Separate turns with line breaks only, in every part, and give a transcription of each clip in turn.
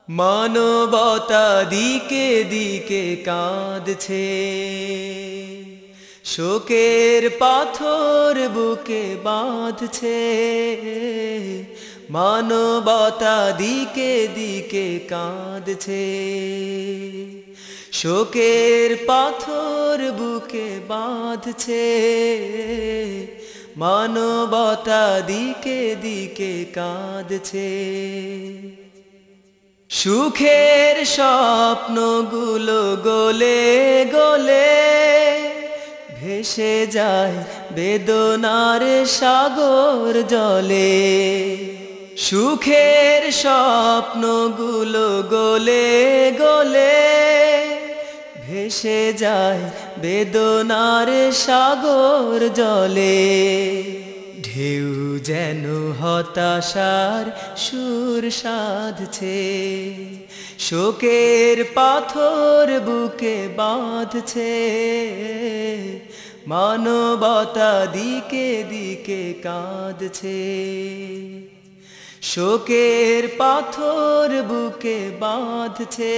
মানবতা দিকে দিকে কাঁদছে, শোকের পাথর বুকে বাঁধছে। মানবতা দিকে দিকে কাঁদছে, শোকের পাথর বুকে বাঁধছে। মানবতা দিকে দিকে কাঁদছে। সুখের স্বপ্নগুলো গলে গলে ভেসে যায় বেদনার সাগর জলে। সুখের স্বপ্নগুলো গলে গলে ভেসে যায় বেদনার সাগর জলে। ঢেউ যেন হতাশার সুর সাধছে, শোকের পাথর বুকে বাঁধছে। মানবতা দিকে দিকে কাঁদছে, শোকের পাথর বুকে বাঁধছে।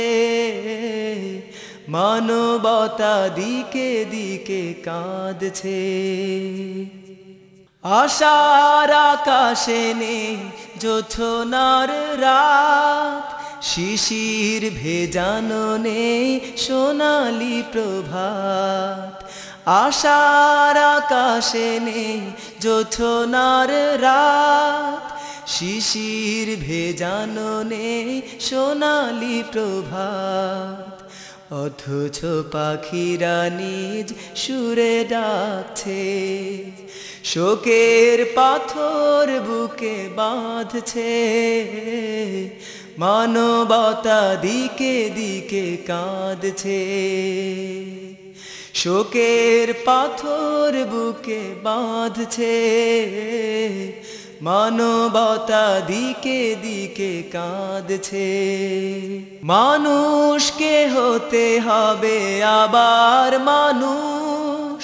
মানবতা দিকে দিকে কাঁদছে। আশার আকাশে নেই জোছনার রাত, শিশির ভেজানো নেই সোনালি প্রভাত। আশার আকাশে নেই জোছনার রাত, শিশির ভেজানো নেই সোনালি প্রভাত। অথচ পাখিরা নিজ সুরে ডাকছে, শোকের পাথর বুকে বাঁধছে। মানবতা দিকে দিকে কাঁদছে, শোকের পাথর বুকে বাঁধছে। মানবতা দিকে দিকে কাঁদছে। মানুষকে হতে হবে আবার মানুষ,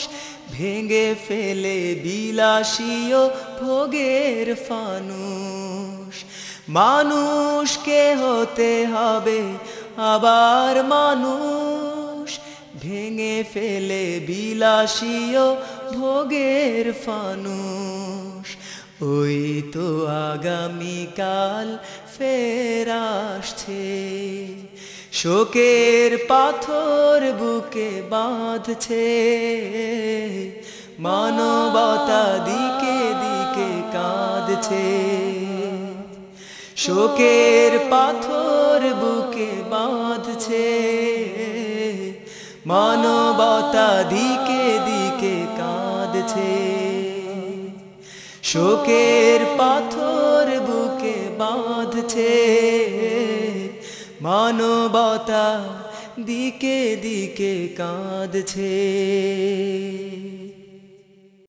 ভেঙে ফেলে বিলাসীয় ভোগের ফানুষ। মানুষকে হতে হবে আবার মানুষ, ভেঙে ফেলে বিলাসীয় ভোগের ফানুষ। ওই তো আগামীকাল ফের আসছে, শোকের পাথর বুকে বাঁধছে। মানবতা দিকে দিকে কাঁদছে, শোকের পাথর বুকে বাঁধছে। মানবতা দিকে দিকে কাঁদছে, শোকের পাথর বুকে বাঁধছে। মানবতা দিকে দিকে কাঁদছে।